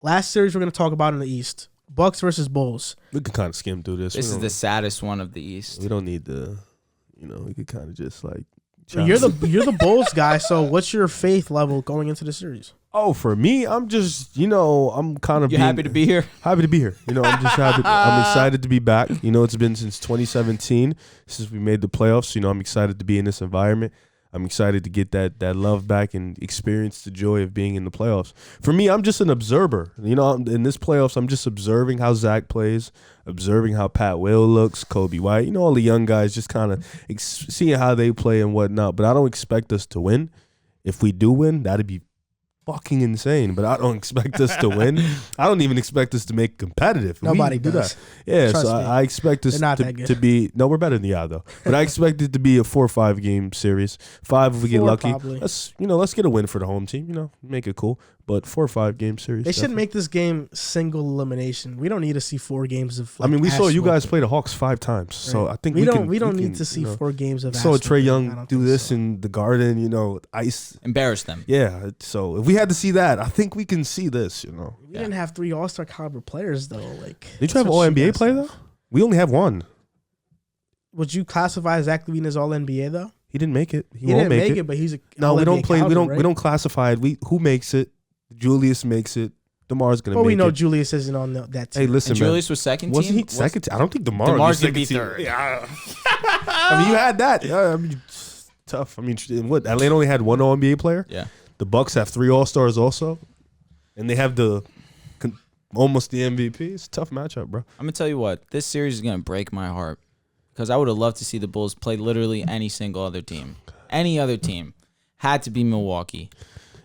Last series we're going to talk about in the East. Bucks versus Bulls. We can kind of skim through this. This is the saddest one of the East. We don't need the, we could kind of just like. You're the Bulls guy, so what's your faith level going into the series? Oh, for me, I'm just, I'm kind of happy to be here? Happy to be here. I'm just happy. I'm excited to be back. It's been since 2017 since we made the playoffs. I'm excited to be in this environment. I'm excited to get that love back and experience the joy of being in the playoffs. For me, I'm just an observer. In this playoffs, I'm just observing how Zach plays, observing how Pat Will looks, Kobe White, all the young guys, just kind of seeing how they play and whatnot. But I don't expect us to win. If we do win, that'd be fucking insane, but I don't expect us to win. I don't even expect us to make competitive. Nobody does. Yeah, Trust so me. I expect us to be. No, we're better than the though. But I expect it to be a 4 or 5 game series. 5 if we get lucky. Probably. Let's get a win for the home team. Make it cool. But 4 or 5 game series. They should make this game single elimination. We don't need to see 4 games of. We saw you guys play the Hawks 5 times, so I think we don't need to see 4 games of. Saw Trae Young do this in the Garden. Ice embarrass them. Yeah, so if we had to see that, I think we can see this. We didn't have 3 All-Star caliber players though. Did you have All NBA player though? We only have 1. Would you classify Zach LaVine as All NBA though? He didn't make it. He didn't make it, but he's a no. We don't play. Caliber, we don't classify it. Who makes it? Julius makes it. DeMar's gonna make it. But we know Julius isn't on that team. Hey, listen, Julius was second team. Wasn't he second? I don't think DeMar's gonna be third. Yeah. You had that. Yeah, it's tough. What? Atlanta only had 1 All NBA player. Yeah. The Bucks have 3 All Stars also, and they have almost the MVP. It's a tough matchup, bro. I'm gonna tell you what. This series is gonna break my heart because I would have loved to see the Bulls play literally any single other team. Any other team had to be Milwaukee.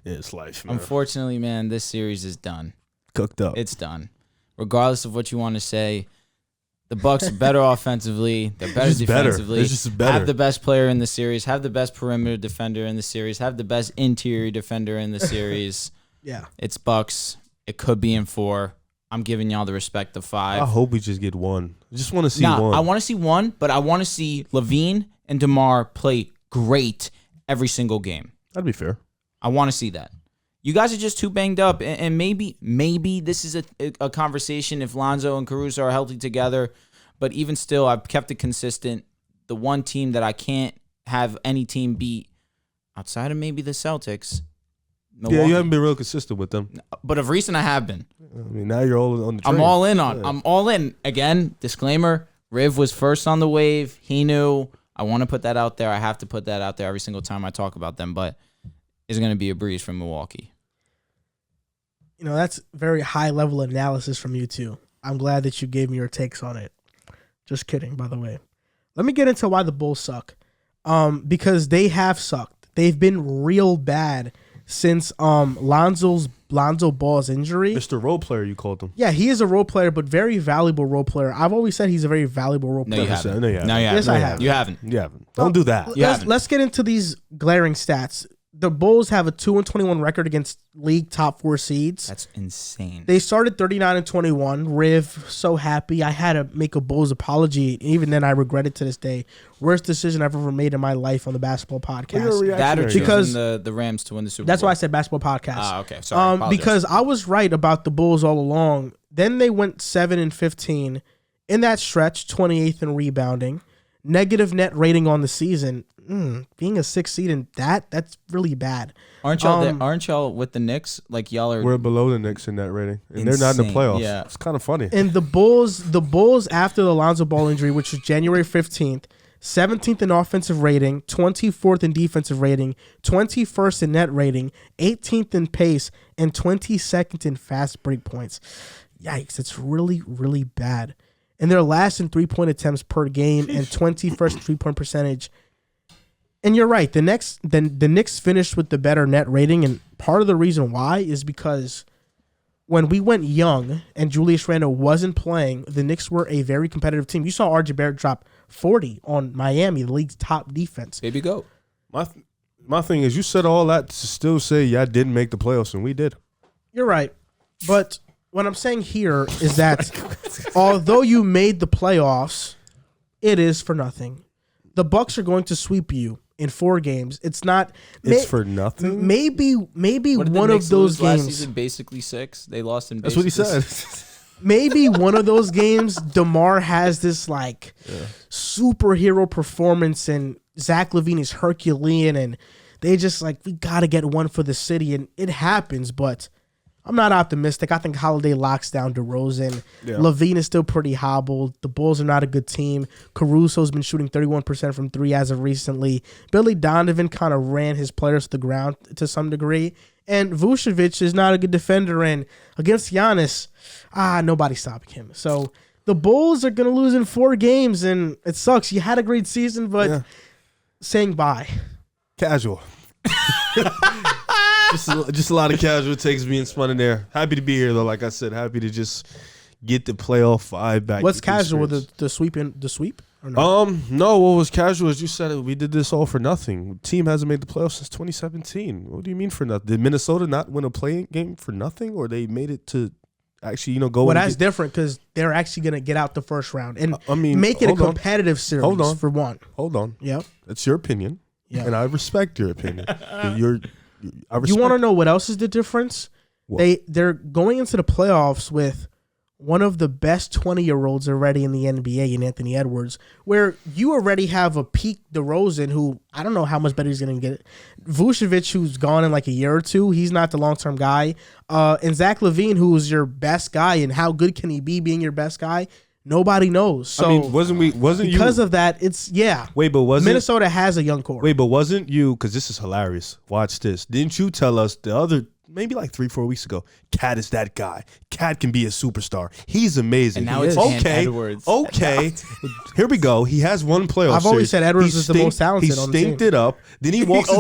It's life, man. Unfortunately, man, this series is done. Cooked up. It's done. Regardless of what you want to say, the Bucks are better offensively. They're better defensively. It's just better. Have the best player in the series. Have the best perimeter defender in the series. Have the best interior defender in the series. Yeah. It's Bucks. It could be in 4. I'm giving y'all the respect of 5. I hope we just get 1. I just want to see 1. I want to see 1, but I want to see LaVine and DeMar play great every single game. That'd be fair. I want to see that. You guys are just too banged up, and maybe this is a conversation if Lonzo and Caruso are healthy together. But even still, I've kept it consistent. The one team that I can't have any team beat outside of maybe the Celtics. Milwaukee. Yeah, you haven't been real consistent with them. But of recent, I have been. Now you're all on the train. I'm all in on. Yeah. I'm all in. Again, disclaimer: Riv was first on the wave. He knew. I want to put that out there. I have to put that out there every single time I talk about them. But it's going to be a breeze from Milwaukee. That's very high-level analysis from you, too. I'm glad that you gave me your takes on it. Just kidding, by the way. Let me get into why the Bulls suck. Because they have sucked. They've been real bad since Lonzo Ball's injury. Mr. Role Player, you called him. Yeah, he is a role player, but very valuable role player. I've always said he's a very valuable role player. No, you haven't. No, you haven't. Yes, I have. You haven't. You haven't. Don't do that. Let's get into these glaring stats. The Bulls have a 2-21 record against league top 4 seeds. That's insane. They started 39-21. Riv, so happy. I had to make a Bulls apology. Even then, I regret it to this day. Worst decision I've ever made in my life on the basketball podcast. That or because choosing the Rams to win the Super Bowl. That's why I said basketball podcast. Ah, okay. Sorry. Because I was right about the Bulls all along. Then they went 7-15. In that stretch, 28th in rebounding. Negative net rating on the season. Being a 6th seed in that's really bad. Aren't y'all with the Knicks? Like y'all are. We're below the Knicks in that rating, and they're not in the playoffs. Yeah. It's kind of funny. And the Bulls after the Lonzo Ball injury, which was January 15th, 17th in offensive rating, 24th in defensive rating, 21st in net rating, 18th in pace, and 22nd in fast break points. Yikes! It's really, really bad. And they're last in 3-point attempts per game and 21st 3-point percentage. And you're right. The Knicks finished with the better net rating, and part of the reason why is because when we went young and Julius Randle wasn't playing, the Knicks were a very competitive team. You saw RJ Barrett drop 40 on Miami, the league's top defense. Baby, go. My thing is, you said all that to still say y'all didn't make the playoffs, and we did. You're right. But what I'm saying here is that although you made the playoffs, it is for nothing. The Bucks are going to sweep you. in 4 games. It's not. It's for nothing. Maybe What did the one Knicks of those lose last games. season, basically 6. They lost in. That's what he basically said. Maybe one of those games, DeMar has this like superhero performance, and Zach LaVine is Herculean, and they just like, we got to get one for the city, and it happens. But I'm not optimistic. I think Holiday locks down DeRozan. Yeah. LaVine is still pretty hobbled. The Bulls are not a good team. Caruso's been shooting 31% from 3 as of recently. Billy Donovan kind of ran his players to the ground to some degree. And Vucevic is not a good defender. And against Giannis, nobody's stopping him. So the Bulls are going to lose in 4 games, and it sucks. You had a great season, but saying bye. Casual. just a lot of casual takes being spun in there. Happy to be here, though. Like I said, happy to just get the playoff vibe back. What's casual? The sweep? Or no? No. What was casual is you said it, we did this all for nothing. Team hasn't made the playoffs since 2017. What do you mean for nothing? Did Minnesota not win a play-in game for nothing, or they made it to actually, go? Well, that's different because they're actually going to get out the first round and make it a hold on. competitive series. Hold on. For one. Hold on. Yep. That's your opinion. Yeah. And I respect your opinion. You want to know what else is the difference? What? They're going into the playoffs with one of the best 20-year-olds already in the NBA in Anthony Edwards, where you already have a peak DeRozan, who I don't know how much better he's going to get. Vucevic, who's gone in like a year or two, he's not the long-term guy. And Zach LaVine, who is your best guy, and how good can he be being your best guy? Nobody knows. So because of that, it's Wait, but wasn't Minnesota has a young core. Wait, but wasn't you? Because this is hilarious. Watch this. Didn't you tell us the other maybe like 3-4 weeks ago? Cat is that guy. Cat can be a superstar. He's amazing. And now He it's is. Ant Edwards. Okay. Here we go. He has one playoff. I've always said Edwards is the most talented He on the team. stinked it up. Then he walks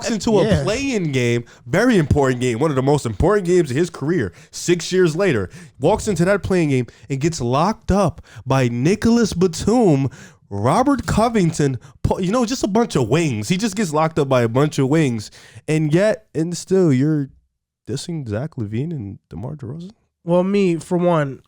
into a play-in game, very important game, one of the most important games of his career. 6 years later, walks into that play-in game and gets locked up by Nicholas Batum, Robert Covington, just a bunch of wings. He just gets locked up by a bunch of wings, and still you're dissing Zach LaVine and DeMar DeRozan. Well, me, for one,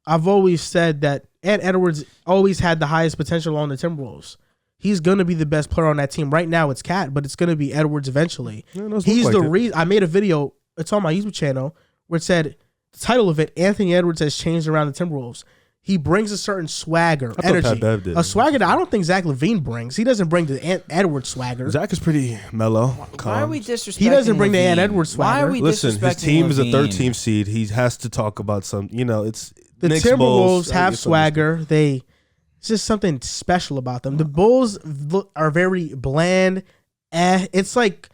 I've always said that Ant Edwards always had the highest potential on the Timberwolves. He's going to be the best player on that team. Right now, it's Cat, but it's going to be Edwards eventually. He's the reason. I made a video. It's on my YouTube channel where it said, the title of it, Anthony Edwards has changed around the Timberwolves. He brings a certain swagger, energy. A swagger that I don't think Zach LaVine brings. He doesn't bring the Ant Edwards swagger. Zach is pretty mellow. Why are we disrespecting He doesn't bring LaVine? the Ant Edwards swagger. Why are we Listen, his disrespecting team is a LaVine? 13 seed. He has to talk about some, it's the Knicks, Timberwolves Bulls, have swagger. It's just something special about them. The Bulls are very bland. It's like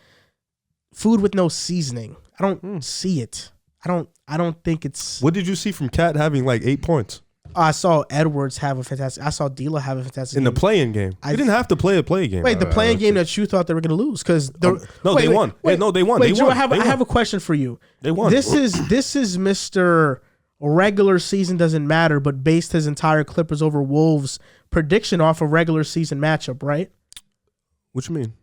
food with no seasoning. I don't see it. I don't think it's. What did you see from Cat having like 8 points? I saw Edwards have a fantastic. I saw Dehls have a fantastic in game. the play-in game. They didn't have to play a play game. Wait, the play-in game that you thought they were going to lose because they won. No, they won. Wait, Joe, I have a question for you. They won. This is Mr. Regular season doesn't matter, but based his entire Clippers over Wolves prediction off a regular season matchup, right? What you mean?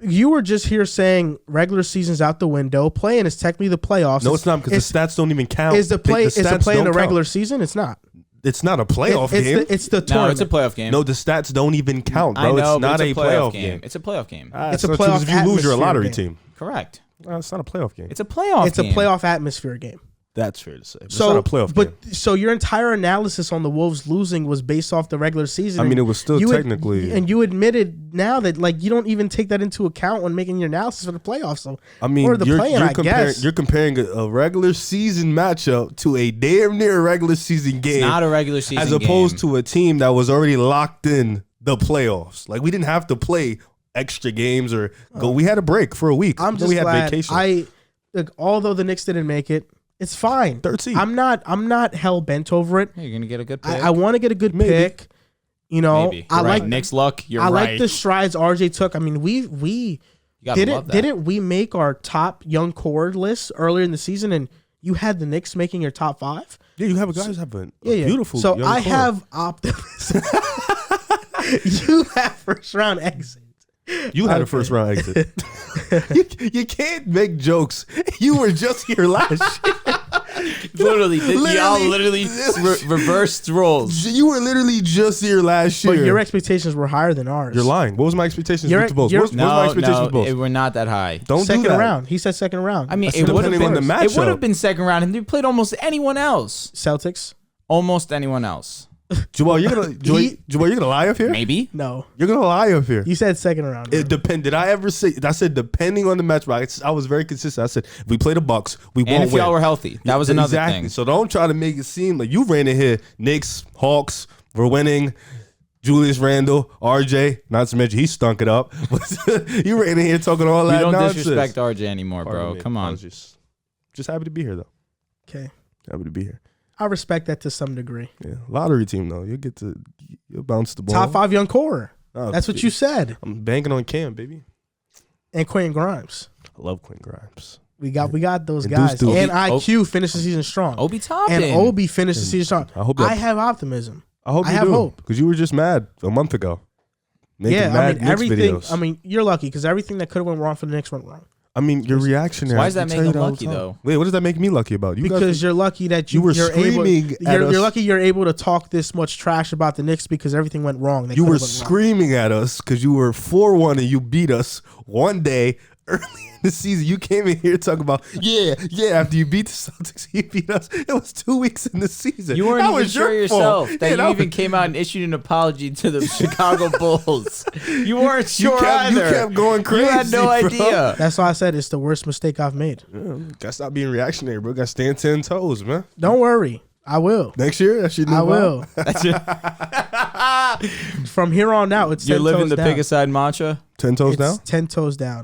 You were just here saying regular season's out the window. Play-in is technically the playoffs. No, it's not because the stats don't even count. Is the play in the regular season? It's not. It's not a playoff game. It's the tournament. No, it's a playoff game. No, the stats don't even count, bro. I know, it's not a playoff game. It's a playoff game. It's a playoff if you lose, you're a lottery atmosphere team. Correct. It's not a playoff game. It's a playoff game. It's a playoff atmosphere game. That's fair to say. But it's not a playoff game. So your entire analysis on the Wolves losing was based off the regular season. I mean, it was still technically. And you admitted now that you don't even take that into account when making your analysis for the playoffs. So or the play-in, you're comparing a regular season matchup to a damn near regular season game. It's not a regular season as opposed to a team that was already locked in the playoffs. We didn't have to play extra games or go. We had a break for a week. I'm just glad. Vacation. Although the Knicks didn't make it. It's fine. 13. I'm not hell bent over it. Hey, you're gonna get a good pick. I want to get a good pick. Maybe. I like Nick's luck. I like the strides RJ took. I mean, we didn't we make our top young core list earlier in the season, and you had the Knicks making your top 5. Yeah, you have guys have a beautiful. So young I core. have optimism. You have first round exit. You had a first round exit. you can't make jokes. You were just here last year. Literally, y'all literally reversed roles. You were literally just here last year. But your expectations were higher than ours. You're lying. What was my expectations You're- with the Bulls? you're- What was my expectations with the Bulls? We're not that high. Don't Second do that. round. He said second round. I mean, That's it would have depending been on the It would matchup. have been second round, and they played almost anyone else. Celtics? Almost anyone else. Jamal, you're gonna lie up here? Maybe. No. You're gonna lie up here. You said second round. bro. It depend. Did I ever say? I said depending on the match. I was very consistent. I said if we play the Bucks, we And won't if win. y'all were healthy, that was another thing. So don't try to make it seem like you ran in here. Knicks, Hawks, we're winning. Julius Randle, RJ, not to mention he stunk it up. You ran in here talking all We that don't nonsense. disrespect RJ anymore, Pardon bro. me. Come I on. was just happy to be here though. Okay. Happy to be here. I respect that to some degree. Yeah, lottery team though. You'll bounce the ball. Top 5 young core. Oh, That's what you said. I'm banking on Cam, baby. And Quentin Grimes. I love Quinn Grimes. We got those And guys. Deuce And Obi- IQ finished the season strong. Obi Toppin. And Obi finished the season strong. I hope I have optimism. I hope I you have do. hope. Because you were just mad a month ago. Making Yeah, I mad mean Knicks everything. videos. I mean, you're lucky because everything that could have went wrong for the Knicks went wrong. I mean, your reaction. Why does that I make tell you him all the lucky, time. though? Wait, what does that make me lucky about? You Because guys, you're lucky that you were you're able. screaming at us. You're lucky you're able to talk this much trash about the Knicks because everything went wrong. you were screaming at us because you were 4-1 and you beat us one day early in the season. You came in here talking about after you beat the Celtics, you beat us. It was 2 weeks in the season. You weren't That even was sure your yourself fault. that Yeah, you even was- came out and issued an apology to the Chicago Bulls. You weren't sure you either. kept going crazy. You had no bro. idea. That's why I said it's the worst mistake I've made. Yeah, gotta stop being reactionary, bro. Gotta stand 10 toes, man. Don't worry, I will. Next year, that shit. I will. That's it. From here on out, it's You're 10 living toes the down. pick aside mantra. 10 toes It's down. 10 toes down.